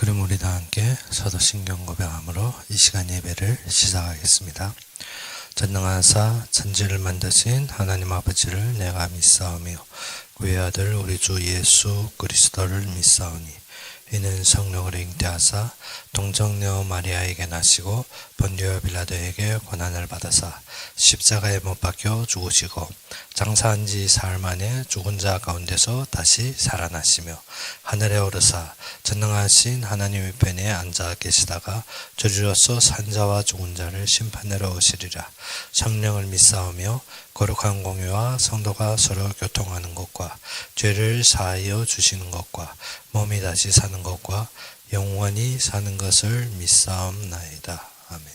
그럼 우리 다 함께 사도신경 고백함으로 이 시간 예배를 시작하겠습니다. 전능하사 천지를 만드신 하나님 아버지를 내가 믿사오며 그의 아들 우리 주 예수 그리스도를 믿사오니 이는 성령으로 잉태하사 동정녀 마리아에게 나시고 본디오 빌라도에게 고난을 받으사 십자가에 못 박혀 죽으시고 장사한 지 사흘 만에 죽은 자 가운데서 다시 살아나시며 하늘에 오르사 전능하신 하나님 우편에 앉아 계시다가 저주로서 산 자와 죽은 자를 심판하러 오시리라. 성령을 믿사오며 거룩한 공유와 성도가 서로 교통하는 것과 죄를 사하여 주시는 것과 몸이 다시 사는 것과 영원히 사는 것을 믿사옵나이다. 아멘.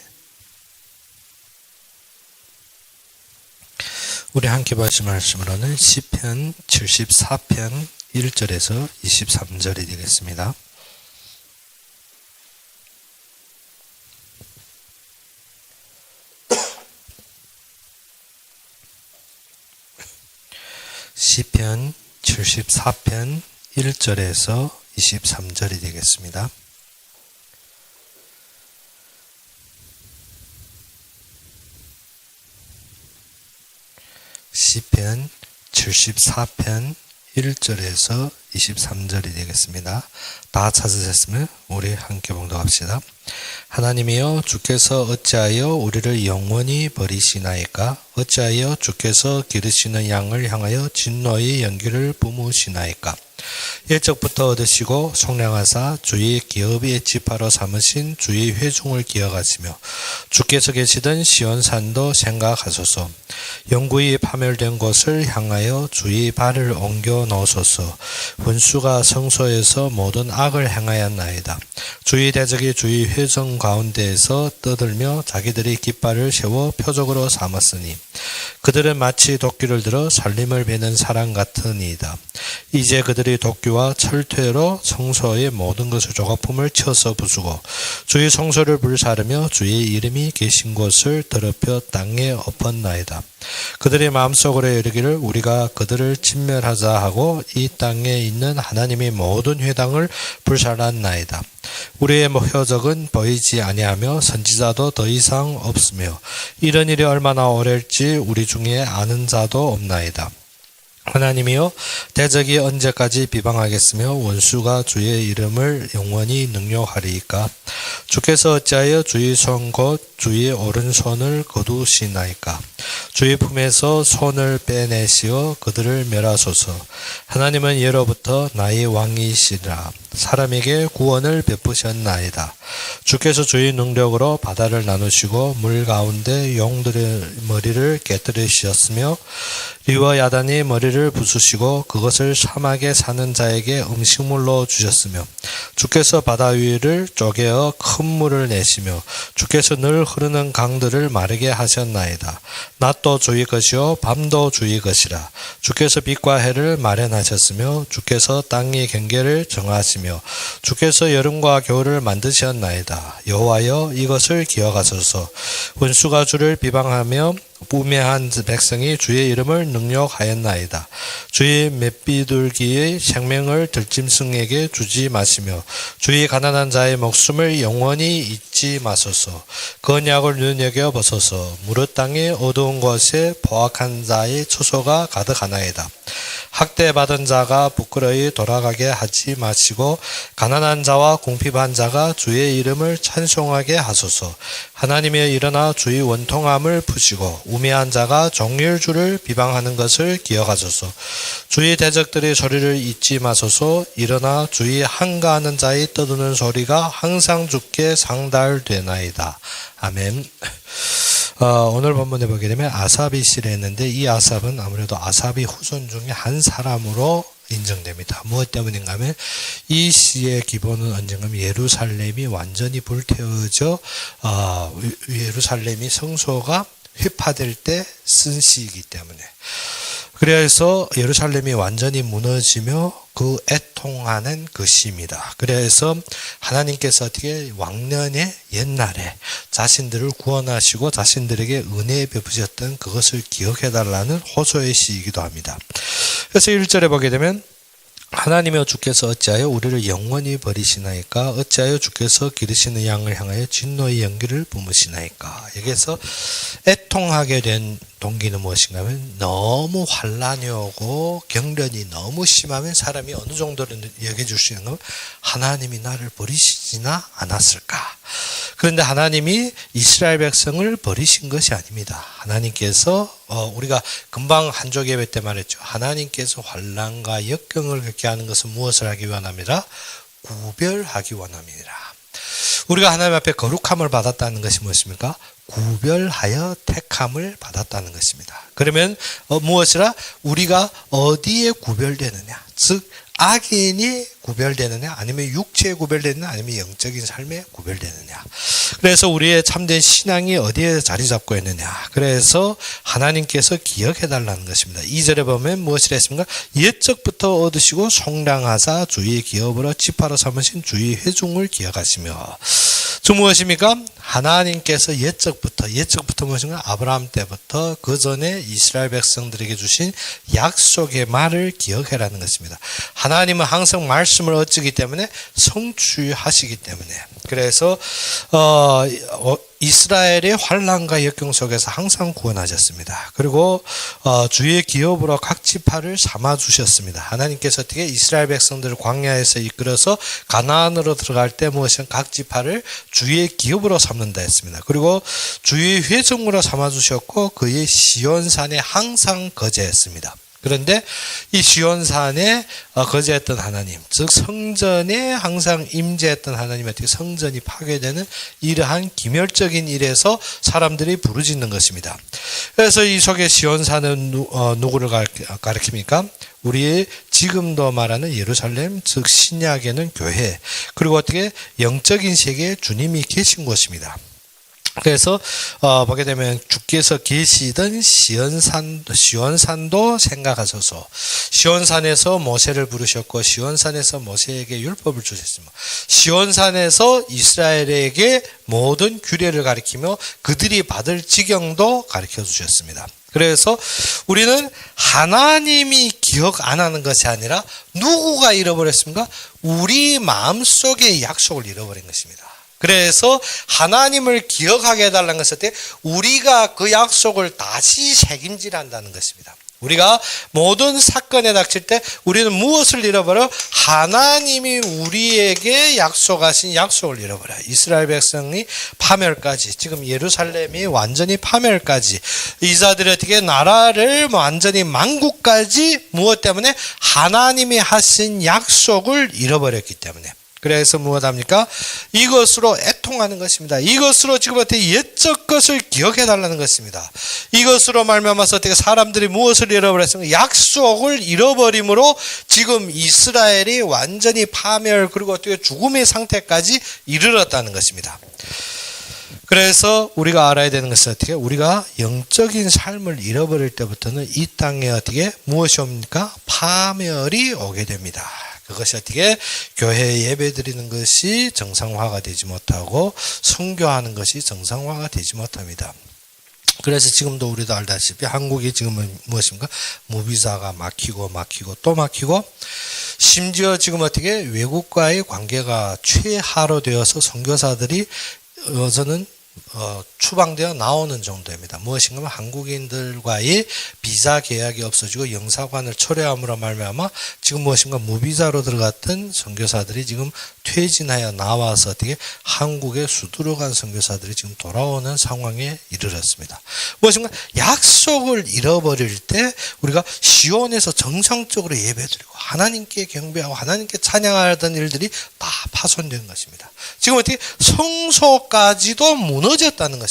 우리 함께 보실 말씀으로는 시편 74편 1절에서 23절이 되겠습니다. 시편 74편 1절에서 23절이 되겠습니다. 시편 74편 1절에서 23절이 되겠습니다. 다 찾으셨으면 우리 함께 봉독합시다. 하나님이여 주께서 어찌하여 우리를 영원히 버리시나이까? 어찌하여 주께서 기르시는 양을 향하여 진노의 연기를 뿜으시나이까? 일적부터 얻으시고 속량하사 주의 기업의 지파로 삼으신 주의 회중을 기억하시며 주께서 계시던 시온산도 생각하소서. 영구히 파멸된 곳을 향하여 주의 발을 옮겨 놓으소서. 원수가 성소에서 모든 악을 행하였나이다. 주의 대적이 주의 회중 가운데에서 떠들며 자기들이 깃발을 세워 표적으로 삼았으니 그들은 마치 도끼를 들어 살림을 베는 사람 같으니이다. 이제 그들이 도끼와 철퇴로 성소의 모든 것을 조각품을 쳐서 부수고 주의 성소를 불사르며 주의 이름이 계신 곳을 더럽혀 땅에 엎었나이다. 그들이 마음속으로 이르기를 우리가 그들을 진멸하자 하고 이 땅에 있는 하나님의 모든 회당을 불살랐나이다. 우리의 표적은 보이지 아니하며 선지자도 더 이상 없으며 이런 일이 얼마나 오래일지 우리 중에 아는 자도 없나이다. 하나님이여 대적이 언제까지 비방하겠으며 원수가 주의 이름을 영원히 능욕하리이까? 주께서 어찌하여 주의 손 곧 주의 오른손을 거두시나이까? 주의 품에서 손을 빼내시어 그들을 멸하소서. 하나님은 예로부터 나의 왕이시라. 사람에게 구원을 베푸셨나이다. 주께서 주의 능력으로 바다를 나누시고 물 가운데 용들의 머리를 깨뜨리셨으며 리와 야단이 머리를 부수시고 그것을 사막에 사는 자에게 음식물로 주셨으며 주께서 바다 위를 쪼개어 큰 물을 내시며 주께서 늘 흐르는 강들을 마르게 하셨나이다. 낮도 주의 것이요 밤도 주의 것이라. 주께서 빛과 해를 마련하셨으며 주께서 땅의 경계를 정하시며 주께서 여름과 겨울을 만드셨나이다. 여호와여 이것을 기억하소서. 원수가 주를 비방하며 우매한 백성이 주의 이름을 능욕하였나이다. 주의 맷비둘기의 생명을 들짐승에게 주지 마시며 주의 가난한 자의 목숨을 영원히 잊지 마소서. 그 언약을 눈여겨 보소서. 무릇 땅의 어두운 곳에 포악한 자의 처소가 가득하나이다. 학대받은 자가 부끄러이 돌아가게 하지 마시고 가난한 자와 궁핍한 자가 주의 이름을 찬송하게 하소서. 하나님이여 일어나 주의 원통함을 푸시고 우매한 자가 종일 주를 비방하는 것을 기억하소서. 주의 대적들의 소리를 잊지 마소서. 일어나 주의 항가하는 자의 떠드는 소리가 항상 주께 상달되나이다. 아멘. 오늘 본문에 보게 되면 아삽이 시를 했는데 이 아삽은 아무래도 아삽의 후손 중에 한 사람으로 인정됩니다. 무엇 때문인가 하면 이 시의 기본은 언젠가 예루살렘이 완전히 불태워져 예루살렘이 성소가 회파될 때 쓴 시이기 때문에 그래서 예루살렘이 완전히 무너지며 그 애통하는 그 시입니다. 그래서 하나님께서 어떻게 왕년의 옛날에 자신들을 구원하시고 자신들에게 은혜 베푸셨던 그것을 기억해달라는 호소의 시이기도 합니다. 그래서 1절에 보게 되면 하나님이여 주께서 어찌하여 우리를 영원히 버리시나이까? 어찌하여 주께서 기르시는 양을 향하여 진노의 연기를 뿜으시나이까? 여기에서 애통하게 된 동기는 무엇인가 하면 너무 환란이 오고 경련이 너무 심하면 사람이 어느 정도로 여겨줄 수 있는 건 하나님이 나를 버리시지나 않았을까? 그런데 하나님이 이스라엘 백성을 버리신 것이 아닙니다. 하나님께서 우리가 금방 한족 예배 때 말했죠. 하나님께서 환난과 역경을 겪게 하는 것은 무엇을 하기 원합니다? 구별하기 원합니다. 우리가 하나님 앞에 거룩함을 받았다는 것이 무엇입니까? 구별하여 택함을 받았다는 것입니다. 그러면 무엇이라? 우리가 어디에 구별되느냐? 즉 악인이 구별되느냐, 아니면 육체에 구별되느냐, 아니면 영적인 삶에 구별되느냐. 그래서 우리의 참된 신앙이 어디에 자리 잡고 있느냐. 그래서 하나님께서 기억해달라는 것입니다. 2절에 보면 무엇이라 했습니까? 옛적부터 얻으시고 송량하사 주의 기업으로 지파로 삼으신 주의 회중을 기억하시며. 주 무엇입니까? 하나님께서 옛적부터 무엇인가? 아브라함 때부터 그 전에 이스라엘 백성들에게 주신 약속의 말을 기억해라는 것입니다. 하나님은 항상 말씀을 어찌기 때문에 성취하시기 때문에. 그래서 이스라엘의 환난과 역경 속에서 항상 구원하셨습니다. 그리고 주의 기업으로 각 지파를 삼아 주셨습니다. 하나님께서 어떻게 이스라엘 백성들을 광야에서 이끌어서 가나안으로 들어갈 때 무엇인 각 지파를 주의 기업으로 삼는다 했습니다. 그리고 주의 회중으로 삼아 주셨고 그의 시온산에 항상 거제했습니다. 그런데 이 시온산에 거제했던 하나님, 즉 성전에 항상 임재했던 하나님의 성전이 파괴되는 이러한 기멸적인 일에서 사람들이 부르짖는 것입니다. 그래서 이 속에 시온산은 누구를 가리킵니까? 우리의 지금도 말하는 예루살렘, 즉 신약에는 교회, 그리고 어떻게 영적인 세계에 주님이 계신 곳입니다. 그래서 보게 되면 주께서 계시던 시온산도 생각하소서. 시온산에서 모세를 부르셨고 시온산에서 모세에게 율법을 주셨습니다. 시온산에서 이스라엘에게 모든 규례를 가리키며 그들이 받을 지경도 가르쳐 주셨습니다. 그래서 우리는 하나님이 기억 안 하는 것이 아니라 누구가 잃어버렸습니까? 우리 마음속의 약속을 잃어버린 것입니다. 그래서 하나님을 기억하게 해달라는 것은 우리가 그 약속을 다시 책임지란다는 것입니다. 우리가 모든 사건에 닥칠 때 우리는 무엇을 잃어버려? 하나님이 우리에게 약속하신 약속을 잃어버려요. 이스라엘 백성이 파멸까지, 지금 예루살렘이 완전히 파멸까지, 이자들이 어떻게 나라를 완전히 만국까지 무엇 때문에? 하나님이 하신 약속을 잃어버렸기 때문에. 그래서 무엇합니까? 이것으로 애통하는 것입니다. 이것으로 지금 어떻게 옛적 것을 기억해 달라는 것입니다. 이것으로 말미암아서 어떻게 사람들이 무엇을 잃어버렸습니까? 약속을 잃어버림으로 지금 이스라엘이 완전히 파멸 그리고 어떻게 죽음의 상태까지 이르렀다는 것입니다. 그래서 우리가 알아야 되는 것은 어떻게? 우리가 영적인 삶을 잃어버릴 때부터는 이 땅에 어떻게 무엇이 옵니까? 파멸이 오게 됩니다. 그것이 어떻게? 교회에 예배 드리는 것이 정상화가 되지 못하고 선교하는 것이 정상화가 되지 못합니다. 그래서 지금도 우리도 알다시피 한국이 지금은 무엇입니까? 무비자가 막히고 또 막히고 심지어 지금 어떻게 외국과의 관계가 최하로 되어서 선교사들이 저는 추방되어 나오는 정도입니다. 무엇인가 하면 한국인들과의 비자 계약이 없어지고 영사관을 철회함으로 말미암아 지금 무엇인가 무비자로 들어갔던 선교사들이 지금 퇴진하여 나와서 어떻게 한국에 수두로 간 선교사들이 지금 돌아오는 상황에 이르렀습니다. 무엇인가 약속을 잃어버릴 때 우리가 시온에서 정상적으로 예배드리고 하나님께 경배하고 하나님께 찬양하던 일들이 다 파손된 것입니다. 지금 어떻게 성소까지도 무너졌다는 것입니다.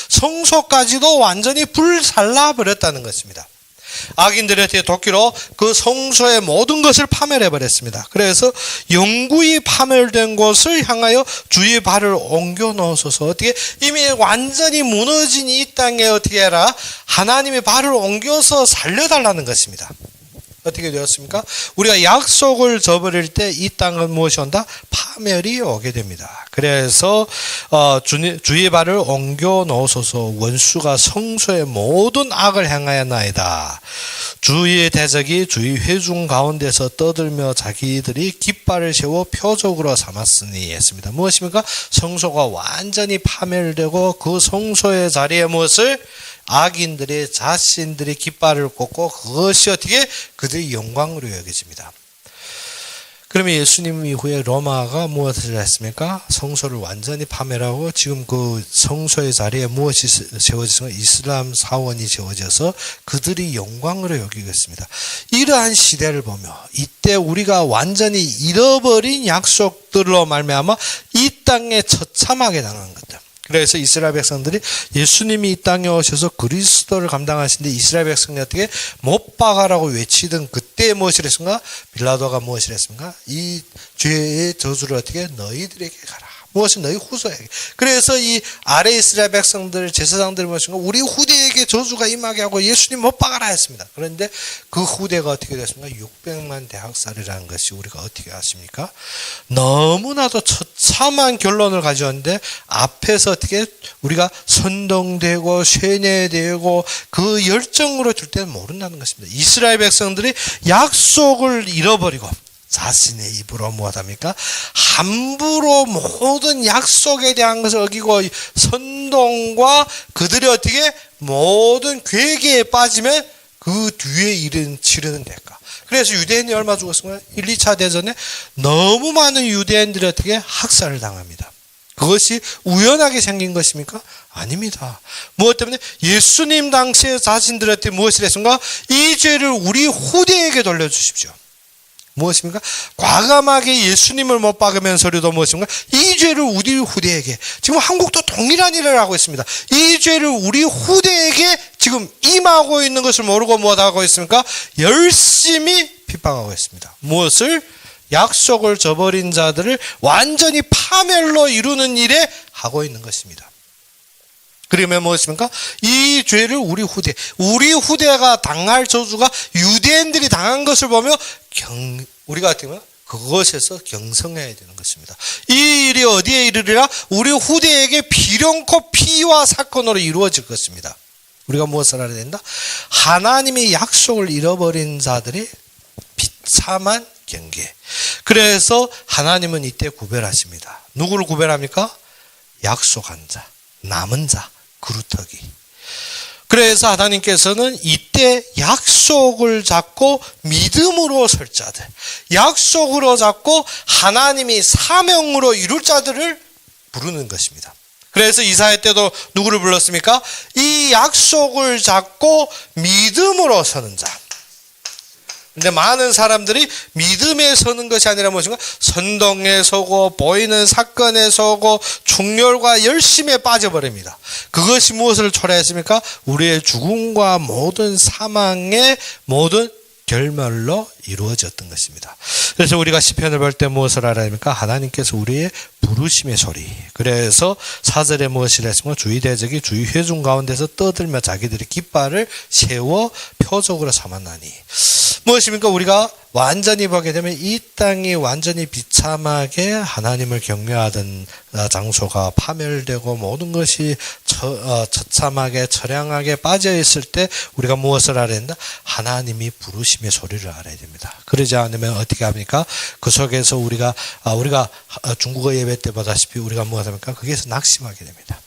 성소까지도 완전히 불살라버렸다는 것입니다. 악인들의 도끼로 그 성소의 모든 것을 파멸해버렸습니다. 그래서 영구히 파멸된 곳을 향하여 주의 발을 옮겨 놓으소서. 어떻게 이미 완전히 무너진 이 땅에 어떻게 해라? 하나님의 발을 옮겨서 살려달라는 것입니다. 어떻게 되었습니까? 우리가 약속을 저버릴 때 이 땅은 무엇이 온다? 파멸이 오게 됩니다. 그래서 주의 발을 옮겨 놓으소서. 원수가 성소의 모든 악을 행하였나이다. 주의 대적이 주의 회중 가운데서 떠들며 자기들이 깃발을 세워 표적으로 삼았으니 했습니다. 무엇입니까? 성소가 완전히 파멸되고 그 성소의 자리에 무엇을? 악인들의 자신들이 깃발을 꽂고 그것이 어떻게? 그들의 영광으로 여겨집니다. 그러면 예수님 이후에 로마가 무엇을 했습니까? 성소를 완전히 파멸하고 지금 그 성소의 자리에 무엇이 세워졌습니까? 이슬람 사원이 세워져서 그들이 영광으로 여기고 있습니다. 이러한 시대를 보며 이때 우리가 완전히 잃어버린 약속들로 말미암아 이 땅에 처참하게 당한 것들. 그래서 이스라엘 백성들이 예수님이 이 땅에 오셔서 그리스도를 감당하시는데 이스라엘 백성이 어떻게 못 박아라고 외치던 그때 무엇을 했습니까? 빌라도가 무엇을 했습니까? 이 죄의 저주를 어떻게 너희들에게 가라. 무엇이 너희 후손에게. 그래서 이 아래 이스라엘 백성들, 제사장들 무엇인가 우리 후대에게 저주가 임하게 하고 예수님 못 박아라 했습니다. 그런데 그 후대가 어떻게 됐습니까? 600만 대학살이라는 것이 우리가 어떻게 아십니까? 너무나도 처참한 결론을 가져왔는데 앞에서 어떻게 우리가 선동되고 쇠뇌되고 그 열정으로 줄 때는 모른다는 것입니다. 이스라엘 백성들이 약속을 잃어버리고 자신의 입으로 무엇합니까? 함부로 모든 약속에 대한 것을 어기고 선동과 그들이 어떻게 모든 괴계에 빠지면 그 뒤에 치르는 대가. 그래서 유대인이 얼마 죽었습니까? 1, 2차 대전에 너무 많은 유대인들이 어떻게 학살을 당합니다. 그것이 우연하게 생긴 것입니까? 아닙니다. 무엇 때문에? 예수님 당시에 자신들한테 무엇을 했습니까? 이 죄를 우리 후대에게 돌려주십시오. 무엇입니까? 과감하게 예수님을 못 박으면서도 무엇입니까? 이 죄를 우리 후대에게, 지금 한국도 동일한 일을 하고 있습니다. 이 죄를 우리 후대에게 지금 임하고 있는 것을 모르고 무엇하고 있습니까? 열심히 핍박하고 있습니다. 무엇을? 약속을 저버린 자들을 완전히 파멸로 이루는 일에 하고 있는 것입니다. 그러면 무엇입니까? 이 죄를 우리 후대가 당할 저주가 유대인들이 당한 것을 보며 우리가 어떻게 보면 그것에서 경성해야 되는 것입니다. 이 일이 어디에 이르리라? 우리 후대에게 비령코 피와 사건으로 이루어질 것입니다. 우리가 무엇을 알아야 된다? 하나님의 약속을 잃어버린 자들이 비참한 경계. 그래서 하나님은 이때 구별하십니다. 누구를 구별합니까? 약속한 자, 남은 자, 그루터기. 그래서 하나님께서는 이때 약속을 잡고 믿음으로 설 자들, 약속으로 잡고 하나님이 사명으로 이룰 자들을 부르는 것입니다. 그래서 이사야 때도 누구를 불렀습니까? 이 약속을 잡고 믿음으로 서는 자. 근데 많은 사람들이 믿음에 서는 것이 아니라 무엇인가? 선동에 서고 보이는 사건에 서고 충렬과 열심에 빠져버립니다. 그것이 무엇을 초래했습니까? 우리의 죽음과 모든 사망의 모든 결말로 이루어졌던 것입니다. 그래서 우리가 시편을 볼 때 무엇을 알아야 합니까? 하나님께서 우리의 부르심의 소리. 그래서 4절에 무엇을 했습니까? 주의 대적이 주의 회중 가운데서 떠들며 자기들의 깃발을 세워 표적으로 삼았나니. 무엇입니까? 우리가 완전히 보게 되면 이 땅이 완전히 비참하게 하나님을 경외하던 장소가 파멸되고 모든 것이 처참하게 처량하게 빠져 있을 때 우리가 무엇을 알아야 된다? 하나님이 부르심의 소리를 알아야 됩니다. 그러지 않으면 어떻게 합니까? 그 속에서 우리가 중국어 예배 때 보다시피 우리가 무엇합니까? 거기에서 낙심하게 됩니다.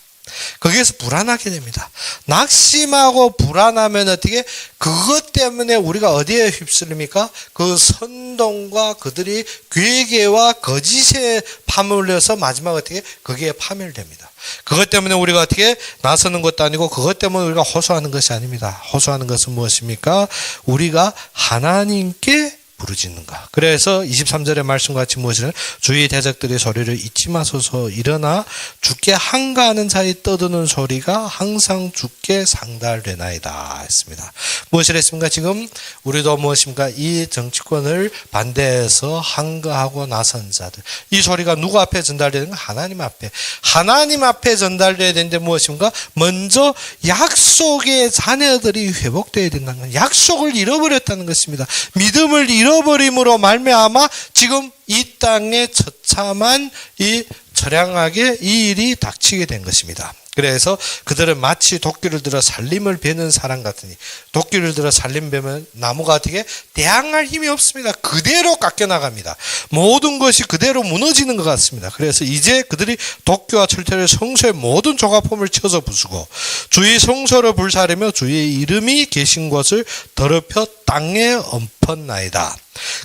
거기에서 불안하게 됩니다. 낙심하고 불안하면 어떻게? 그것 때문에 우리가 어디에 휩쓸립니까? 그 선동과 그들이 괴계와 거짓에 파물려서 마지막 어떻게? 거기에 파멸됩니다. 그것 때문에 우리가 어떻게? 나서는 것도 아니고 그것 때문에 우리가 호소하는 것이 아닙니다. 호소하는 것은 무엇입니까? 우리가 하나님께 부르짖는가. 그래서 23절의 말씀과 같이 무엇이냐? 주의 대적들의 소리를 잊지 마소서. 일어나 주께 한가하는 자의 떠드는 소리가 항상 주께 상달되나이다 했습니다. 무엇을 했습니까? 지금 우리도 무엇입니까? 이 정치권을 반대해서 한가하고 나선 자들. 이 소리가 누구 앞에 전달되는가? 하나님 앞에. 하나님 앞에 전달되어야 되는데 무엇입니까? 먼저 약속의 자녀들이 회복되어야 된다는 것. 약속을 잃어버렸다는 것입니다. 믿음을 잃어버림으로 말미암아 지금 이 땅에 처참한 이 처량하게 이 일이 닥치게 된 것입니다. 그래서 그들은 마치 도끼를 들어 살림을 베는 사람 같으니, 도끼를 들어 살림 베면 나무가 어떻게 대항할 힘이 없습니다. 그대로 깎여 나갑니다. 모든 것이 그대로 무너지는 것 같습니다. 그래서 이제 그들이 도끼와 철퇴를 성소의 모든 조각품을 쳐서 부수고 주의 성소를 불사르며 주의 이름이 계신 곳을 더럽혀 땅에 엎었나이다.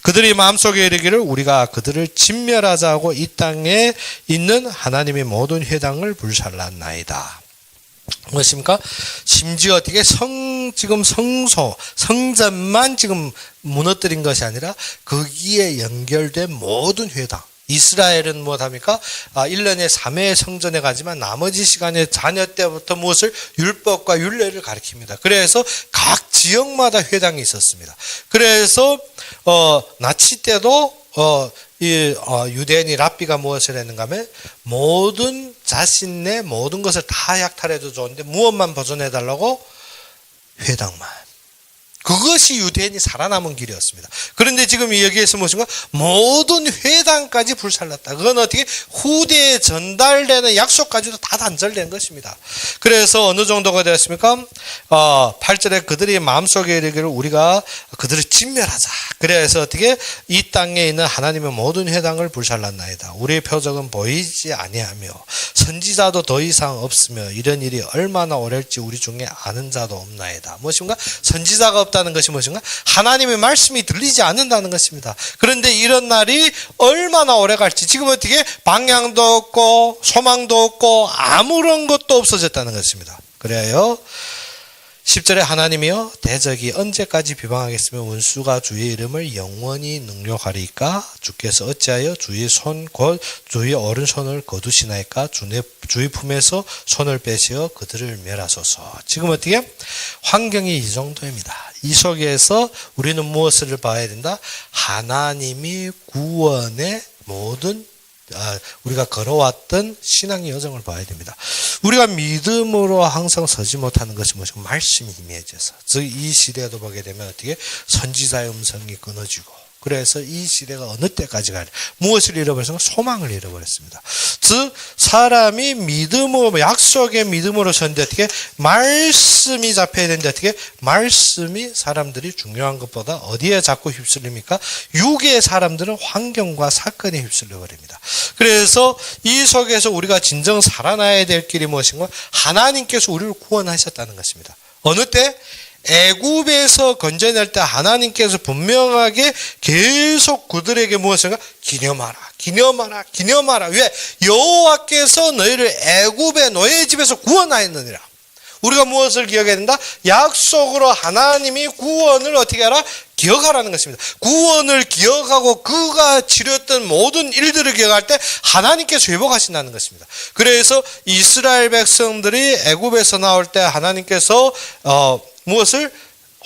그들이 마음속에 이르기를 우리가 그들을 진멸하자고 이 땅에 있는 하나님의 모든 회당을 불살랐나이다. 무엇입니까? 심지어 어떻게 지금 성전만 지금 무너뜨린 것이 아니라 거기에 연결된 모든 회당. 이스라엘은 무엇합니까? 1년에 3회 성전에 가지만 나머지 시간에 자녀 때부터 무엇을? 율법과 율례를 가르칩니다. 그래서 각 지역마다 회당이 있었습니다. 그래서 나치 때도 유대인이 랍비가 무엇을 했는가 하면 모든 자신의 모든 것을 다 약탈해도 좋은데 무엇만 보존해달라고? 회당만. 그것이 유대인이 살아남은 길이었습니다. 그런데 지금 여기에서 무엇인가? 모든 회당까지 불살랐다. 그건 어떻게? 후대에 전달되는 약속까지도 다 단절된 것입니다. 그래서 어느 정도가 되었습니까? 8절에 그들이 마음속에 이르기를 우리가 그들을 진멸하자. 그래서 어떻게? 이 땅에 있는 하나님의 모든 회당을 불살랐나이다. 우리의 표적은 보이지 아니하며 선지자도 더 이상 없으며 이런 일이 얼마나 오래일지 우리 중에 아는 자도 없나이다. 무엇인가? 선지자가 없다는 것이 무엇인가? 하나님의 말씀이 들리지 않는다는 것입니다. 그런데 이런 날이 얼마나 오래 갈지, 지금 어떻게 방향도 없고 소망도 없고 아무런 것도 없어졌다는 것입니다. 그래요 10절에 하나님이여 대적이 언제까지 비방하겠으며 원수가 주의 이름을 영원히 능욕하리까? 주께서 어찌하여 주의 손 곧 주의 오른손을 거두시나이까? 주의 품에서 손을 빼시어 그들을 멸하소서. 지금 어떻게? 환경이 이 정도입니다. 이 속에서 우리는 무엇을 봐야 된다? 하나님이 구원의 모든 우리가 걸어왔던 신앙의 여정을 봐야 됩니다. 우리가 믿음으로 항상 서지 못하는 것이 무엇이고? 말씀이 희미해져서. 즉 이 시대에도 보게 되면 어떻게? 선지자의 음성이 끊어지고, 그래서 이 시대가 어느 때까지 가냐? 무엇을 잃어버렸습니까? 소망을 잃어버렸습니다. 즉 사람이 믿음으로, 약속의 믿음으로 섰는데 어떻게? 말씀이 잡혀야 되는데 어떻게? 말씀이 사람들이 중요한 것보다 어디에 자꾸 휩쓸립니까? 육의 사람들은 환경과 사건에 휩쓸려 버립니다. 그래서 이 속에서 우리가 진정 살아나야 될 길이 무엇인가? 하나님께서 우리를 구원하셨다는 것입니다. 어느 때? 애굽에서 건져낼 때 하나님께서 분명하게 계속 그들에게 무엇인가? 기념하라. 왜? 여호와께서 너희를 애굽의 노예 집에서 구원하였느니라. 우리가 무엇을 기억해야 된다? 약속으로 하나님이 구원을 어떻게 하라? 기억하라는 것입니다. 구원을 기억하고 그가 치렀던 모든 일들을 기억할 때 하나님께서 회복하신다는 것입니다. 그래서 이스라엘 백성들이 애굽에서 나올 때 하나님께서 무엇을?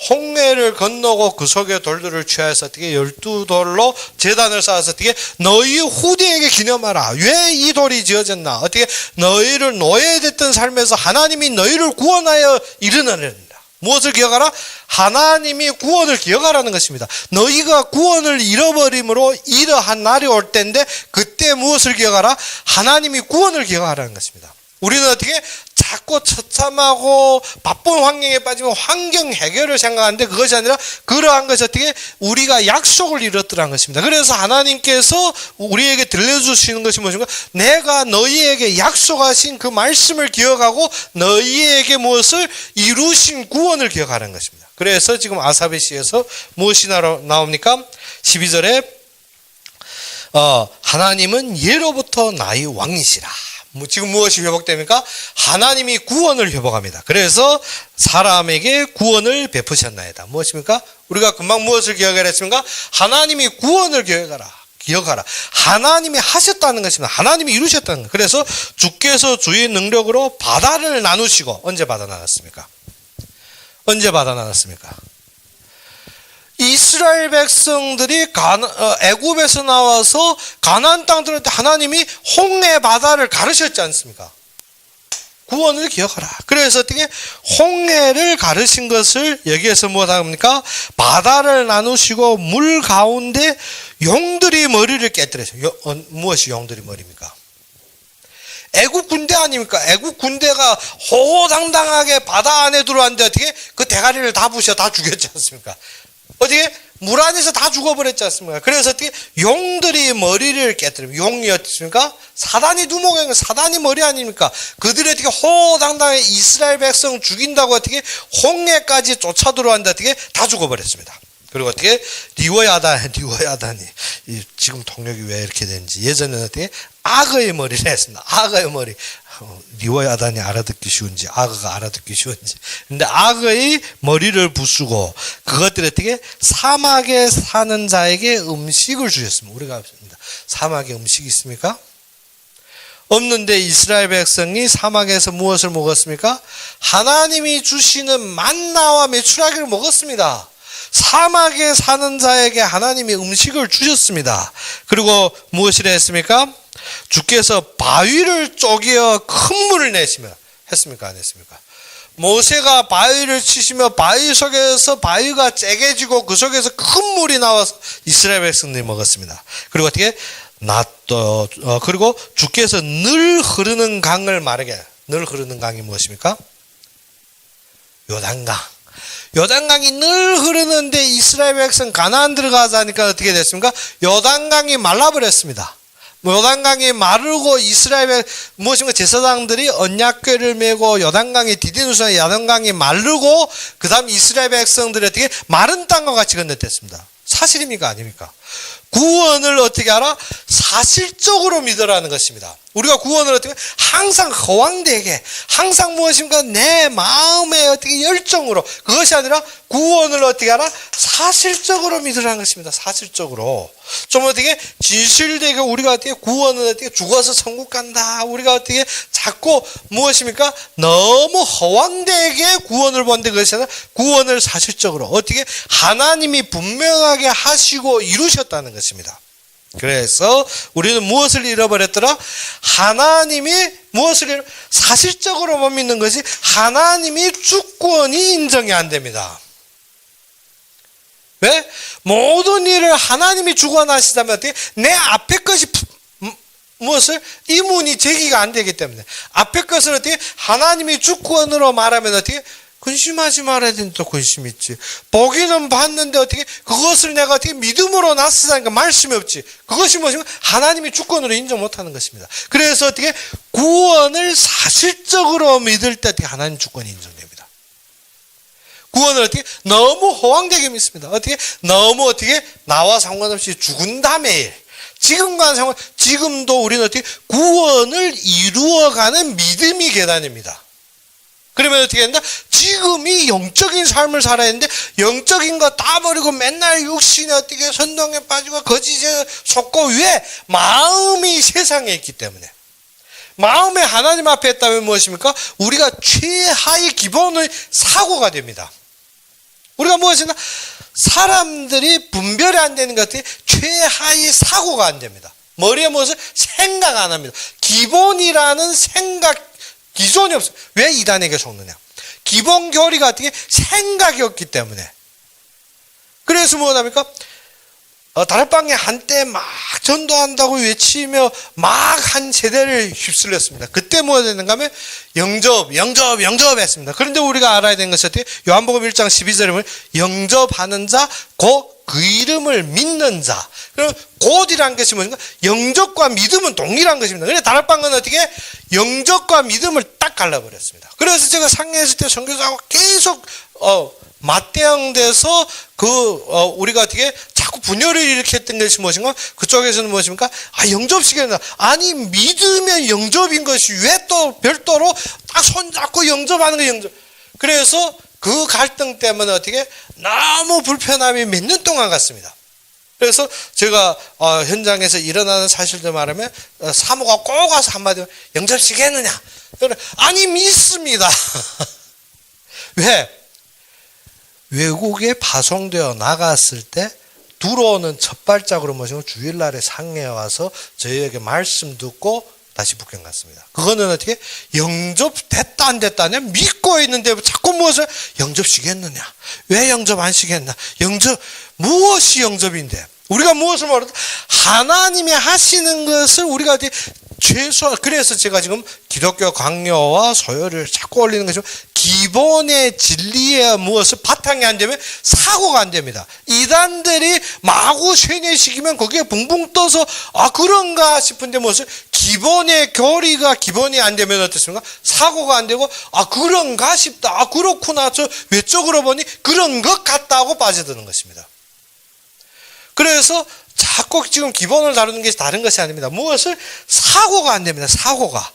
홍해를 건너고 그 속에 돌들을 취하여서 어떻게 12돌로 제단을 쌓아서 어떻게 너희 후대에게 기념하라. 왜 이 돌이 지어졌나? 어떻게 너희를 노예됐던 삶에서 하나님이 너희를 구원하여 이르느니라. 무엇을 기억하라? 하나님이 구원을 기억하라는 것입니다. 너희가 구원을 잃어버림으로 이러한 날이 올 때인데 그때 무엇을 기억하라? 하나님이 구원을 기억하라는 것입니다. 우리는 어떻게 자꾸 처참하고 바쁜 환경에 빠지면 환경 해결을 생각하는데 그것이 아니라 그러한 것이 어떻게 우리가 약속을 이뤘더라는 것입니다. 그래서 하나님께서 우리에게 들려주시는 것이 무엇인가? 내가 너희에게 약속하신 그 말씀을 기억하고 너희에게 무엇을 이루신 구원을 기억하라는 것입니다. 그래서 지금 아사베 시에서 무엇이 나옵니까? 12절에 하나님은 예로부터 나의 왕이시라. 지금 무엇이 회복됩니까? 하나님이 구원을 회복합니다. 그래서 사람에게 구원을 베푸셨나이다. 무엇입니까? 우리가 금방 무엇을 기억하라 했습니까? 하나님이 구원을 기억하라. 하나님이 하셨다는 것입니다. 하나님이 이루셨다는 것. 그래서 주께서 주의 능력으로 바다를 나누시고 언제 바다 나눴습니까? 이스라엘 백성들이 애굽에서 나와서 가나안 땅 들어올 때 하나님이 홍해 바다를 가르셨지 않습니까? 구원을 기억하라. 그래서 어떻게 홍해를 가르신 것을 여기에서 무엇합니까? 바다를 나누시고 물 가운데 용들이 머리를 깨뜨렸어요. 무엇이 용들이 머리입니까? 애국 군대 아닙니까? 애국 군대가 호호당당하게 바다 안에 들어왔는데 어떻게 그 대가리를 다 부셔 다 죽였지 않습니까? 어떻게 물 안에서 다 죽어버렸지 않습니까? 그래서 어떻게 용들이 머리를 깨뜨리면 용이었습니까? 사단이 두목인 사단이 머리 아닙니까? 그들이 어떻게 호호당당하게 이스라엘 백성 죽인다고 어떻게 홍해까지 쫓아 들어왔는데 어떻게 다 죽어버렸습니다. 그리고 어떻게 리워야단이 지금 통역이 왜 이렇게 되는지 예전에는 어떻게 악어의 머리를 했습니다. 악어의 머리. 리워야단이 알아듣기 쉬운지 악어가 알아듣기 쉬운지. 근데 악어의 머리를 부수고 그것들이 어떻게 사막에 사는 자에게 음식을 주셨습니다. 우리가 사막에 음식이 있습니까? 없는데 이스라엘 백성이 사막에서 무엇을 먹었습니까? 하나님이 주시는 만나와 메추라기를 먹었습니다. 사막에 사는 자에게 하나님이 음식을 주셨습니다. 그리고 무엇이라 했습니까? 주께서 바위를 쪼개어 큰 물을 내시며 했습니까? 안 했습니까? 모세가 바위를 치시며 바위 속에서 바위가 째개지고 그 속에서 큰 물이 나와서 이스라엘 백성들이 먹었습니다. 그리고 어떻게 그리고 주께서 늘 흐르는 강을 마르게. 늘 흐르는 강이 무엇입니까? 요단강. 요단강이 늘 흐르는데 이스라엘 백성 가나안 들어가자니까 어떻게 됐습니까? 요단강이 말라버렸습니다. 요단강이 마르고 이스라엘 무엇인가 제사장들이 언약궤를 메고 요단강이 디디누스의 요단강이 마르고 그 다음 이스라엘 백성들이 어떻게 마른 땅과 같이 건너뛰었습니다. 사실입니까? 아닙니까? 구원을 어떻게 알아? 사실적으로 믿으라는 것입니다. 우리가 구원을 어떻게 항상 허황되게 항상 무엇인가 내 마음의 어떻게 열정으로 그것이 아니라 구원을 어떻게 알아? 사실적으로 믿으라는 것입니다. 사실적으로 좀 어떻게 진실되게 우리가 어떻게 구원을 어떻게 죽어서 천국 간다 우리가 어떻게 자꾸 무엇입니까? 너무 허황되게 구원을 본데 그것이 아니라 구원을 사실적으로 어떻게 하나님이 분명하게 하시고 이루셨다는 것입니다. 그래서 우리는 무엇을 잃어버렸더라? 하나님이 무엇을 사실적으로만 믿는 것이 하나님이 주권이 인정이 안 됩니다. 왜? 모든 일을 하나님이 주관하시다면 어떻게? 내 앞에 것이 무엇을? 이문이 제기가 안 되기 때문에 앞에 것을 어떻게? 하나님이 주권으로 말하면 어떻게? 근심하지 말아야 되는데 근심 있지. 보기는 봤는데 어떻게 그것을 내가 어떻게 믿음으로 나서다니까 말씀이 없지. 그것이 무엇이면 하나님이 주권으로 인정 못하는 것입니다. 그래서 어떻게 구원을 사실적으로 믿을 때 어떻게 하나님 주권이 인정됩니다. 구원을 어떻게 너무 허황되게 믿습니다. 어떻게 너무 어떻게 나와 상관없이 죽은 다음에 지금과는 상관 지금도 우리는 어떻게 구원을 이루어가는 믿음이 계단입니다. 그러면 어떻게 된다? 지금이 영적인 삶을 살아야 하는데 영적인 거 다 버리고 맨날 육신에 어떻게 선동에 빠지고 거짓에 속고 왜? 마음이 세상에 있기 때문에. 마음에 하나님 앞에 있다면 무엇입니까? 우리가 최하의 기본의 사고가 됩니다. 우리가 무엇이나 사람들이 분별이 안 되는 것 같아요. 최하의 사고가 안 됩니다. 머리에 무엇을 생각 안 합니다. 기본이라는 생각 기존이 없어요. 왜 이단에게 속느냐? 기본 교리가 어떻게 생각이 없기 때문에. 그래서 뭐합니까? 다락방에 한때 막 전도한다고 외치며 막 한 세대를 휩쓸렸습니다. 그때 뭐가 되는가 하면 영접 했습니다. 그런데 우리가 알아야 되는 것이 어떻게? 요한복음 1장 12절에 보면 영접하는 자, 곧 그 이름을 믿는 자. 그럼 곧이라는 것이 뭔가 영접과 믿음은 동일한 것입니다. 그런데 다락방은 어떻게? 영접과 믿음을 딱 갈라버렸습니다. 그래서 제가 상해했을 때 선교사하고 계속 맞대응돼서 우리가 어떻게 자꾸 분열을 일으켰던 것이 무엇인가? 그쪽에서는 무엇입니까? 영접시켰나? 아니 믿으면 영접인 것이 왜 또 별도로 딱 손잡고 영접하는 거 영접? 그래서 그 갈등 때문에 어떻게 너무 불편함이 몇 년 동안 갔습니다. 그래서 제가 현장에서 일어나는 사실들 말하면 사모가 꼭 와서 한마디 영접시켰느냐? 아니 믿습니다. 왜? 외국에 파송되어 나갔을 때 들어오는 첫 발짝으로 뭐죠? 주일날에 상해에 와서 저희에게 말씀 듣고 다시 북경 갔습니다. 그거는 어떻게? 영접됐다 안 됐다 하냐? 믿고 있는데 자꾸 무엇을? 영접시켰느냐? 왜 영접 안 시켰나? 무엇이 영접인데? 우리가 무엇을 말하든 하나님이 하시는 것을 우리가 어떻게 그래서 제가 지금 기독교 강요와 소요를 자꾸 올리는 것이죠. 기본의 진리의 무엇을 바탕이 안 되면 사고가 안 됩니다. 이단들이 마구 세뇌시키면 거기에 붕붕 떠서 그런가 싶은데 무엇을 기본의 교리가 기본이 안 되면 어떻습니까? 사고가 안 되고 그런가 싶다. 그렇구나. 저 외적으로 보니 그런 것 같다 하고 빠져드는 것입니다. 그래서 자꾸 지금 기본을 다루는 게 다른 것이 아닙니다. 무엇을 사고가 안 됩니다. 사고가.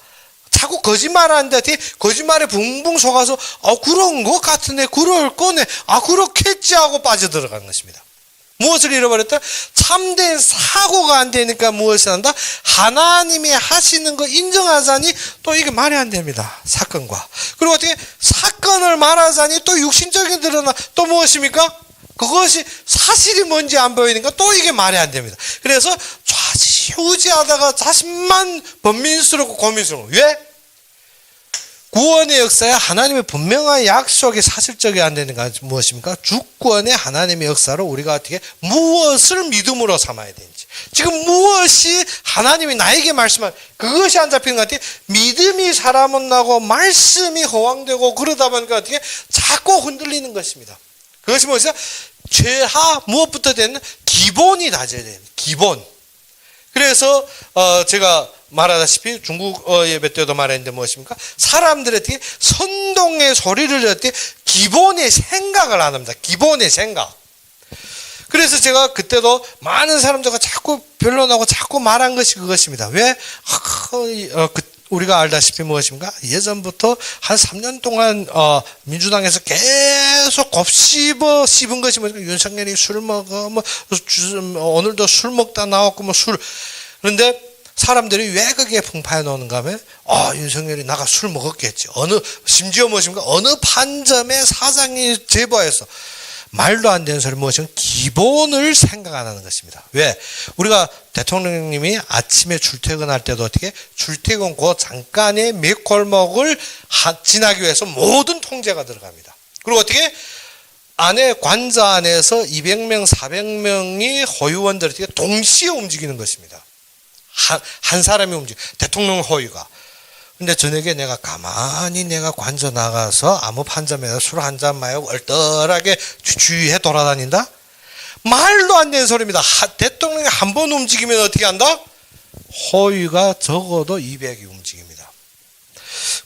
자꾸 거짓말하는데 거짓말에 붕붕 속아서 그런 것 같은데 그럴 거네. 그렇겠지 하고 빠져들어가는 것입니다. 무엇을 잃어버렸다? 참된 사고가 안 되니까 무엇이 한다? 하나님이 하시는 거 인정하자니 또 이게 말이 안 됩니다. 사건과. 그리고 어떻게 사건을 말하자니 또 육신적인 드러나 또 무엇입니까? 그것이 사실이 뭔지 안 보이니까 또 이게 말이 안 됩니다. 그래서 좌지우지하다가 자신만 번민스럽고 고민스러워. 왜? 구원의 역사에 하나님의 분명한 약속이 사실적이 안 되는 건 무엇입니까? 주권의 하나님의 역사로 우리가 어떻게 무엇을 믿음으로 삼아야 되는지. 지금 무엇이 하나님이 나에게 말씀한 그것이 안 잡히는 것 같아요. 믿음이 사람은 나고 말씀이 허황되고 그러다 보니까 어떻게 자꾸 흔들리는 것입니다. 그것이 뭐죠? 죄하 무엇부터 되는 기본이 다져야 돼요. 기본. 그래서 제가 말하다시피 중국 예배 때도 말했는데 무엇입니까? 사람들한테 선동의 소리를 할 때 기본의 생각을 안 합니다. 기본의 생각. 그래서 제가 그때도 많은 사람들과 자꾸 변론하고 자꾸 말한 것이 그것입니다. 왜? 우리가 알다시피 무엇입니까? 예전부터 한 3년 동안 민주당에서 계속 씹은 것이 뭐니까 윤석열이 술 먹어, 오늘도 술 먹다 나왔고 술. 그런데 사람들이 왜 그게 풍파해 놓는가 하면 윤석열이 나가 술 먹었겠지. 심지어 무엇입니까? 어느 판점의 사장이 제보해서 말도 안 되는 소리 무엇이면 기본을 생각 안 하는 것입니다. 왜? 우리가 대통령님이 아침에 출퇴근할 때도 어떻게 출퇴근 그 잠깐의 몇 골목을 지나기 위해서 모든 통제가 들어갑니다. 그리고 어떻게 안에 관저 안에서 200명, 400명이 호위원들이 어떻게 동시에 움직이는 것입니다. 한 사람이 대통령 호위가. 근데 저녁에 내가 가만히 내가 관저 나가서 아무 판점에서 술 한 잔 마시고 얼떨하게 주위에 돌아다닌다? 말도 안 되는 소리입니다. 대통령이 한 번 움직이면 어떻게 한다? 호위가 적어도 200이 움직입니다.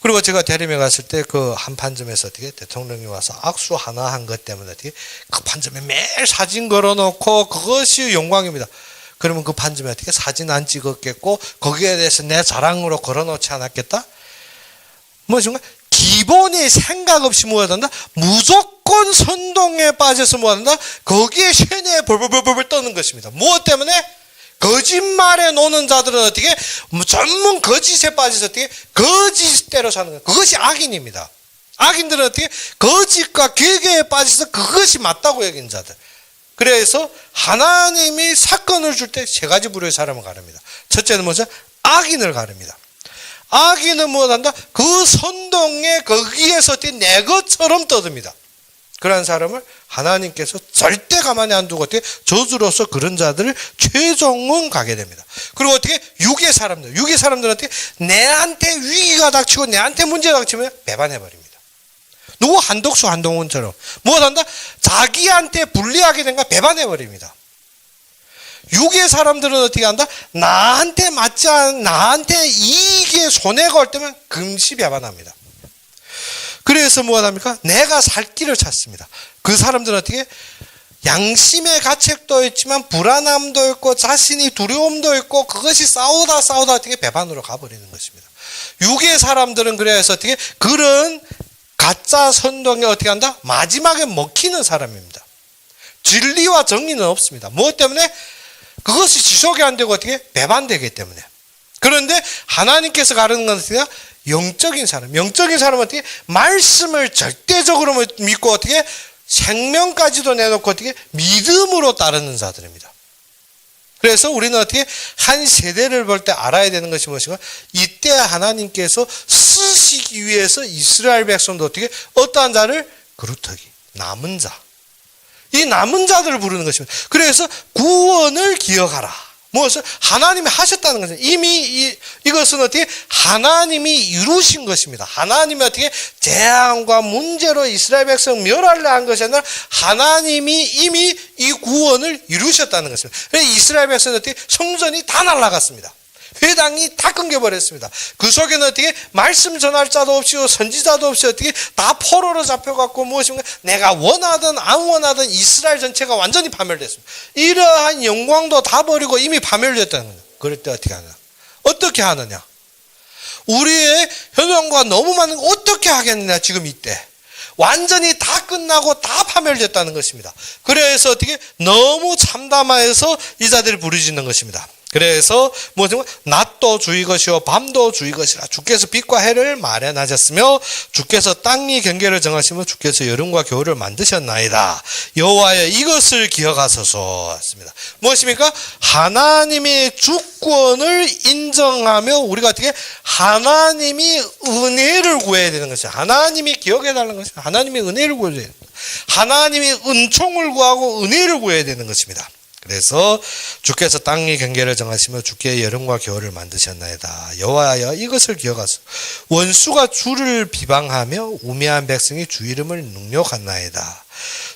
그리고 제가 대림에 갔을 때 그 한 판점에서 어떻게 대통령이 와서 악수 하나 한 것 때문에 어떻게 그 판점에 매일 사진 걸어놓고 그것이 영광입니다. 그러면 그 판점에 어떻게 사진 안 찍었겠고 거기에 대해서 내 자랑으로 걸어놓지 않았겠다? 무엇인가? 기본의 생각 없이 무엇한다? 무조건 선동에 빠져서 무엇한다? 거기에 쇠뇌에 벌벌벌벌 떠는 것입니다. 무엇 때문에? 거짓말에 노는 자들은 어떻게? 전문 거짓에 빠져서 어떻게? 거짓대로 사는 거예요. 그것이 악인입니다. 악인들은 어떻게? 거짓과 괴계에 빠져서 그것이 맞다고 여기는 자들. 그래서 하나님이 사건을 줄 때 세 가지 부류의 사람을 가릅니다. 첫째는 뭐죠? 악인을 가릅니다. 악인은 무엇한다? 그 선동에 거기에서 어떻게 내 것처럼 떠듭니다. 그런 사람을 하나님께서 절대 가만히 안 두고 어떻게 저주로서 그런 자들을 최종은 가게 됩니다. 그리고 어떻게 육의 사람들은 어떻게 내한테 위기가 닥치고 내한테 문제가 닥치면 배반해버립니다. 누구 한덕수 한동훈처럼 무엇한다? 자기한테 불리하게 된가 배반해버립니다. 육의 사람들은 어떻게 한다? 나한테 맞지 않은 나한테 이익에 손해가 올 때면 금시 배반합니다. 그래서 무엇합니까? 내가 살 길을 찾습니다. 그 사람들은 어떻게? 양심의 가책도 있지만 불안함도 있고 자신이 두려움도 있고 그것이 싸우다 어떻게 배반으로 가버리는 것입니다. 육의 사람들은 그래서 어떻게? 그런 가짜 선동에 어떻게 한다? 마지막에 먹히는 사람입니다. 진리와 정의는 없습니다. 무엇 때문에? 그것이 지속이 안 되고 어떻게? 배반되기 때문에. 그런데 하나님께서 가르는 건 어떻게? 영적인 사람. 영적인 사람은 어떻게? 말씀을 절대적으로 믿고 어떻게? 생명까지도 내놓고 어떻게? 믿음으로 따르는 자들입니다. 그래서 우리는 어떻게? 한 세대를 볼 때 알아야 되는 것이 무엇인가? 이때 하나님께서 쓰시기 위해서 이스라엘 백성도 어떻게? 어떠한 자를? 그루터기. 남은 자. 이 남은 자들을 부르는 것입니다. 그래서 구원을 기억하라. 무엇을? 하나님이 하셨다는 것은 이미 이것은 어떻게? 하나님이 이루신 것입니다. 하나님이 어떻게? 재앙과 문제로 이스라엘 백성 멸하려 한 것이 아니라 하나님이 이미 이 구원을 이루셨다는 것입니다. 그래서 이스라엘 백성은 어떻게? 성전이 다 날아갔습니다. 회당이 다 끊겨버렸습니다. 그 속에는 어떻게? 말씀 전할 자도 없이 선지자도 없이 어떻게? 다 포로로 잡혀갖고 무엇인가? 내가 원하든 안 원하든 이스라엘 전체가 완전히 파멸됐습니다. 이러한 영광도 다 버리고 이미 파멸됐다는 거예요. 그럴 때 어떻게 하느냐? 어떻게 하느냐? 우리의 현황과 너무 많은 거 어떻게 하겠느냐? 지금 이때. 완전히 다 끝나고 다 파멸됐다는 것입니다. 그래서 어떻게? 너무 참담하여서 이 자들이 부르짖는 것입니다. 그래서 무슨 낮도 주의 것이요 밤도 주의 것이라. 주께서 빛과 해를 마련하셨으며 주께서 땅이 경계를 정하시며 주께서 여름과 겨울을 만드셨나이다. 여호와여 이것을 기억하소서 했습니다. 무엇입니까? 하나님의 주권을 인정하며 우리가 어떻게 하나님이 은혜를 구해야 되는 것이죠. 하나님이 기억해 달라는 것이죠. 하나님이 은혜를 구해야 되는 것이죠. 하나님이 은총을 구하고 은혜를 구해야 되는 것입니다. 그래서 주께서 땅의 경계를 정하시며 주께 여름과 겨울을 만드셨나이다. 여호와여 이것을 기억하소서. 원수가 주를 비방하며 우매한 백성이 주 이름을 능욕하나이다.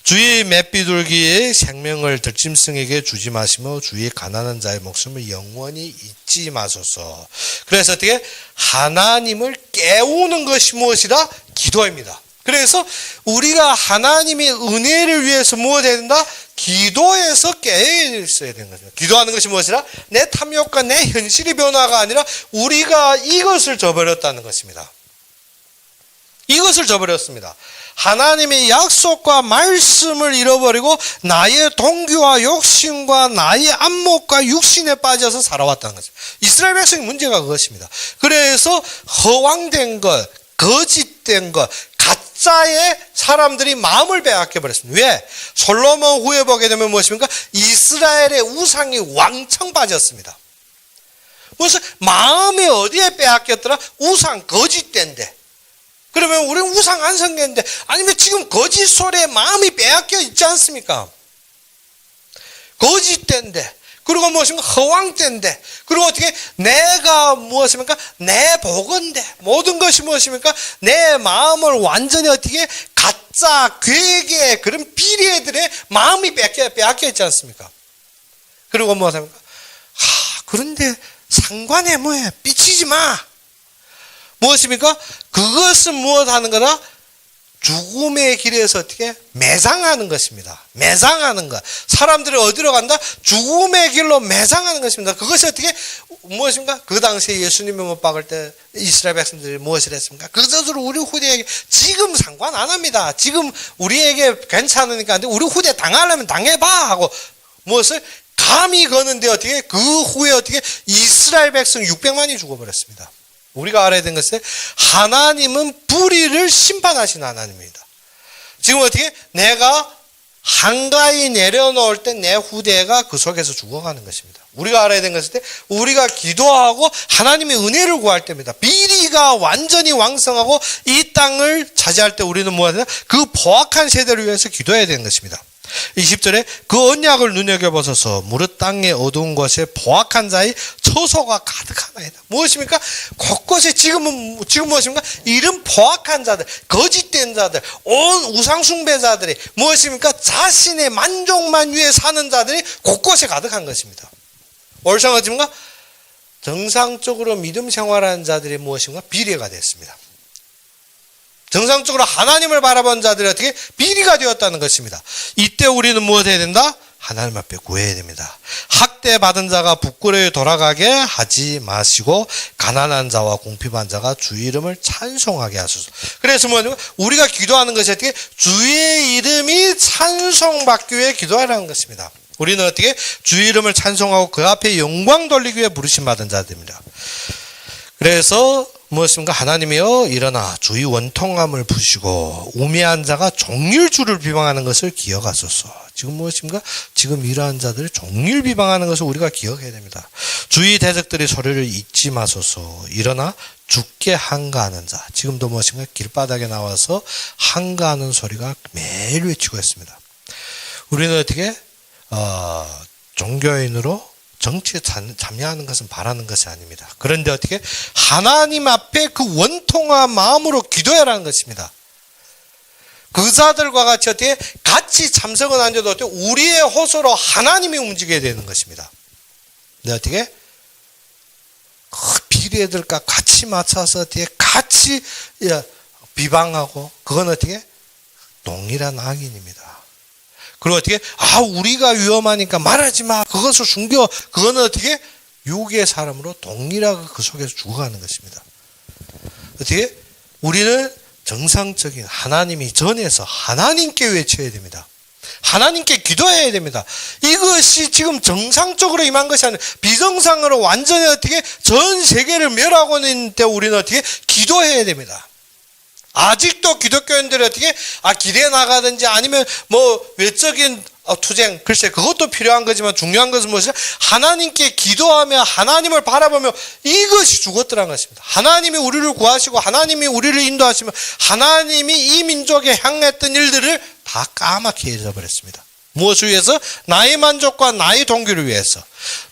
주의 맷비둘기의 생명을 들짐승에게 주지 마시며 주의 가난한 자의 목숨을 영원히 잊지 마소서. 그래서 어떻게? 하나님을 깨우는 것이 무엇이라? 기도입니다. 그래서 우리가 하나님의 은혜를 위해서 무엇 해야 된다? 기도에서 깨어 있어야 되는 거죠. 기도하는 것이 무엇이라? 내 탐욕과 내 현실의 변화가 아니라 우리가 이것을 저버렸다는 것입니다. 이것을 저버렸습니다. 하나님의 약속과 말씀을 잃어버리고 나의 동기와 욕심과 나의 안목과 육신에 빠져서 살아왔다는 거죠. 이스라엘 백성의 문제가 그것입니다. 그래서 허황된 것, 거짓된 것, 가짜의 사람들이 마음을 빼앗겨버렸습니다. 왜? 솔로몬 후에 보게 되면 무엇입니까? 이스라엘의 우상이 왕창 빠졌습니다. 그래서 마음이 어디에 빼앗겼더라? 우상, 거짓된데. 그러면 우리는 우상 안 섬겼는데 아니면 지금 거짓 소리에 마음이 빼앗겨 있지 않습니까? 거짓된데. 그리고 무엇입니까? 허황된데. 그리고 어떻게? 내가 무엇입니까? 내 복인데. 모든 것이 무엇입니까? 내 마음을 완전히 어떻게? 가짜, 괴계, 그런 비리애들의 마음이 빼앗겨 있지 않습니까? 그리고 무엇입니까? 그런데 상관에 뭐해? 삐치지 마. 무엇입니까? 그것은 무엇 하는 거다? 죽음의 길에서 어떻게? 매장하는 것입니다. 매장하는 것. 사람들이 어디로 간다? 죽음의 길로 매장하는 것입니다. 그것이 어떻게? 무엇입니까? 그 당시에 예수님을 못 박을 때 이스라엘 백성들이 무엇을 했습니까? 그것으로 우리 후대에게 지금 상관 안 합니다. 지금 우리에게 괜찮으니까 안 돼. 우리 후대 당하려면 당해봐 하고 무엇을? 감히 거는데 어떻게? 그 후에 어떻게? 이스라엘 백성 600만이 죽어버렸습니다. 우리가 알아야 되는 것은 하나님은 불의를 심판하시는 하나님입니다. 지금 어떻게? 내가 한가히 내려놓을 때 내 후대가 그 속에서 죽어가는 것입니다. 우리가 알아야 되는 것은 우리가 기도하고 하나님의 은혜를 구할 때입니다. 비리가 완전히 왕성하고 이 땅을 차지할 때 우리는 뭐해야 되나? 그 포악한 세대를 위해서 기도해야 되는 것입니다. 20절에 그 언약을 눈여겨보소서. 무릇 땅의 어두운 곳에 포악한 자의 처소가 가득하나이다. 무엇입니까? 곳곳에 지금 무엇입니까? 이런 포악한 자들, 거짓된 자들, 온 우상숭배자들이 무엇입니까? 자신의 만족만 위해 사는 자들이 곳곳에 가득한 것입니다. 올상 어찌입니까? 정상적으로 믿음 생활하는 자들이 무엇인가? 비례가 됐습니다. 정상적으로 하나님을 바라본 자들이 어떻게? 비리가 되었다는 것입니다. 이때 우리는 무엇 해야 된다? 하나님 앞에 구해야 됩니다. 학대받은 자가 부끄러워 돌아가게 하지 마시고 가난한 자와 궁핍한 자가 주의 이름을 찬송하게 하소서. 그래서 뭐냐면 우리가 기도하는 것이 어떻게? 주의 이름이 찬송받기 위해 기도하라는 것입니다. 우리는 어떻게? 주의 이름을 찬송하고 그 앞에 영광 돌리기 위해 부르심받은 자들입니다. 그래서 무엇입니까? 하나님이여 일어나 주의 원통함을 푸시고 우매한 자가 종일 주를 비방하는 것을 기억하소서. 지금 무엇입니까? 지금 이러한 자들이 종일 비방하는 것을 우리가 기억해야 됩니다. 주의 대적들의 소리를 잊지 마소서. 일어나 죽게 한가하는 자. 지금도 무엇인가? 길바닥에 나와서 한가하는 소리가 매일 외치고 있습니다. 우리는 어떻게? 종교인으로 정치에 참여하는 것은 바라는 것이 아닙니다. 그런데 어떻게 하나님 앞에 그 원통한 마음으로 기도해라는 것입니다. 그 자들과 같이 어떻게 같이 참석은 아니어도 어떻게 우리의 호소로 하나님이 움직여야 되는 것입니다. 근데 어떻게 그 비례들과 같이 맞춰서 어떻게 같이 비방하고 그건 어떻게 동일한 악인입니다. 그리고 어떻게 우리가 위험하니까 말하지 마. 그것을 숨겨. 그거는 어떻게 육의 사람으로 동일하게 그 속에서 죽어가는 것입니다. 어떻게 우리는 정상적인 하나님이 전에서 하나님께 외쳐야 됩니다. 하나님께 기도해야 됩니다. 이것이 지금 정상적으로 임한 것이 아니라 비정상으로 완전히 어떻게 전 세계를 멸하고 있는데 우리는 어떻게 기도해야 됩니다. 아직도 기독교인들이 어떻게 길에 나가든지 아니면 뭐 외적인 투쟁, 글쎄 그것도 필요한 거지만 중요한 것은 무엇이냐? 하나님께 기도하며 하나님을 바라보며 이것이 죽었더라는 것입니다. 하나님이 우리를 구하시고 하나님이 우리를 인도하시며 하나님이 이 민족에 향했던 일들을 다 까맣게 잊어버렸습니다. 무엇을 위해서? 나의 만족과 나의 동기를 위해서,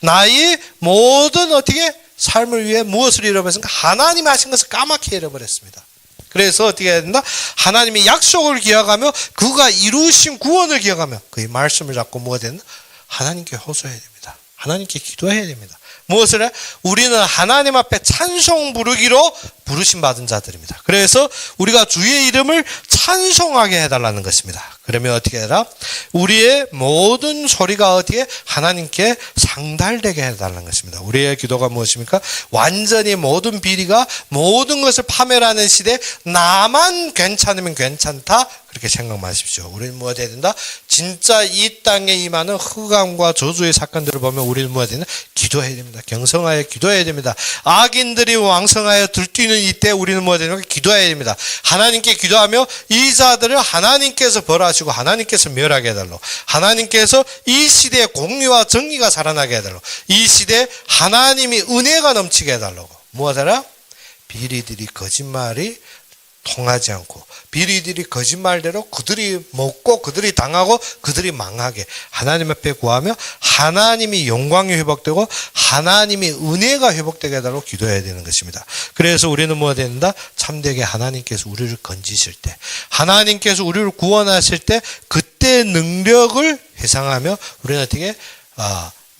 나의 모든 어떻게 삶을 위해 무엇을 잃어버렸습니까? 하나님이 하신 것을 까맣게 잃어버렸습니다. 그래서 어떻게 해야 된다? 하나님의 약속을 기억하며 그가 이루신 구원을 기억하며 그의 말씀을 잡고 뭐가 된다? 하나님께 호소해야 됩니다. 하나님께 기도해야 됩니다. 무엇을 해? 우리는 하나님 앞에 찬송 부르기로 부르심 받은 자들입니다. 그래서 우리가 주의 이름을 찬송하게 해달라는 것입니다. 그러면 어떻게 해라? 우리의 모든 소리가 어떻게 하나님께 상달되게 해달라는 것입니다. 우리의 기도가 무엇입니까? 완전히 모든 비리가 모든 것을 파멸하는 시대, 나만 괜찮으면 괜찮다, 그렇게 생각 마십시오. 우리는 뭐가 돼야 된다? 진짜 이 땅에 임하는 흑암과 저주의 사건들을 보면 우리는 뭐가 되냐? 기도해야 됩니다. 경성하여 기도해야 됩니다. 악인들이 왕성하여 들뛰는 이때 우리는 뭐가 되냐? 기도해야 됩니다. 하나님께 기도하며 이 자들을 하나님께서 벌하시고 하나님께서 멸하게 해달라고, 하나님께서 이 시대에 공의와 정의가 살아나게 해달라고, 이 시대에 하나님이 은혜가 넘치게 해달라고. 뭐하더라? 비리들이 거짓말이 통하지 않고 비리들이 거짓말대로 그들이 먹고 그들이 당하고 그들이 망하게 하나님 앞에 구하며 하나님이 영광이 회복되고 하나님이 은혜가 회복되게 해달라고 기도해야 되는 것입니다. 그래서 우리는 뭐가 된다? 참되게 하나님께서 우리를 건지실 때, 하나님께서 우리를 구원하실 때 그때 능력을 회상하며 우리는 어떻게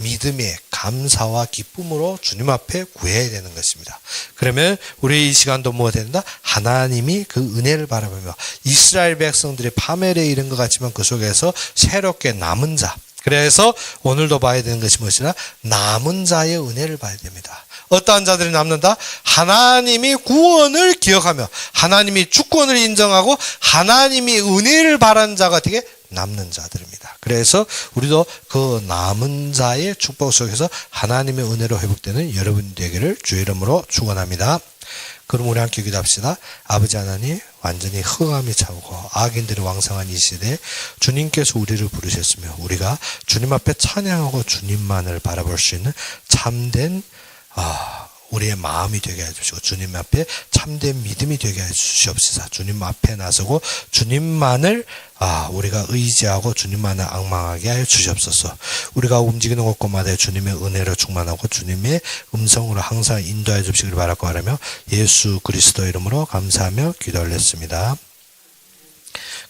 믿음의 감사와 기쁨으로 주님 앞에 구해야 되는 것입니다. 그러면 우리 이 시간도 뭐가 된다? 하나님이 그 은혜를 바라보며 이스라엘 백성들이 파멸에 이른 것 같지만 그 속에서 새롭게 남은 자, 그래서 오늘도 봐야 되는 것이 무엇이냐? 남은 자의 은혜를 봐야 됩니다. 어떠한 자들이 남는다? 하나님이 구원을 기억하며 하나님이 주권을 인정하고 하나님이 은혜를 바라는 자가 어떻게? 남는 자들입니다. 그래서 우리도 그 남은 자의 축복 속에서 하나님의 은혜로 회복되는 여러분 되기를 주의 이름으로 축원합니다. 그럼 우리 함께 기도합시다. 아버지 하나님, 완전히 흑암이 차오고 악인들이 왕성한 이 시대에 주님께서 우리를 부르셨으며 우리가 주님 앞에 찬양하고 주님만을 바라볼 수 있는 참된 우리의 마음이 되게 해주시고 주님 앞에 참된 믿음이 되게 해주시옵소서. 주님 앞에 나서고 주님만을 우리가 의지하고 주님만을 앙망하게 하여 주시옵소서. 우리가 움직이는 곳곳마다 주님의 은혜로 충만하고 주님의 음성으로 항상 인도해 주시기를 바라고 하라며 예수 그리스도 이름으로 감사하며 기도 올렸습니다.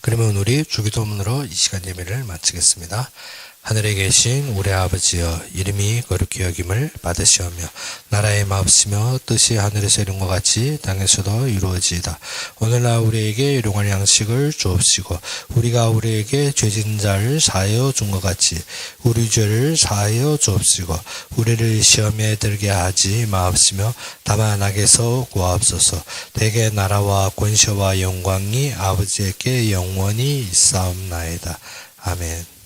그러면 우리 주기도문으로 이 시간 예배를 마치겠습니다. 하늘에 계신 우리 아버지여, 이름이 거룩히 여김을 받으시오며 나라의 마옵시며 뜻이 하늘에서 이룬 것 같이 땅에서도 이루어지이다. 오늘날 우리에게 일용할 양식을 주옵시고 우리가 우리에게 죄진 자를 사하여 준 것 같이 우리 죄를 사하여 주옵시고 우리를 시험에 들게 하지 마옵시며 다만 악에서 구하옵소서. 대개 나라와 권세와 영광이 아버지에게 영원히 있사옵나이다. 아멘.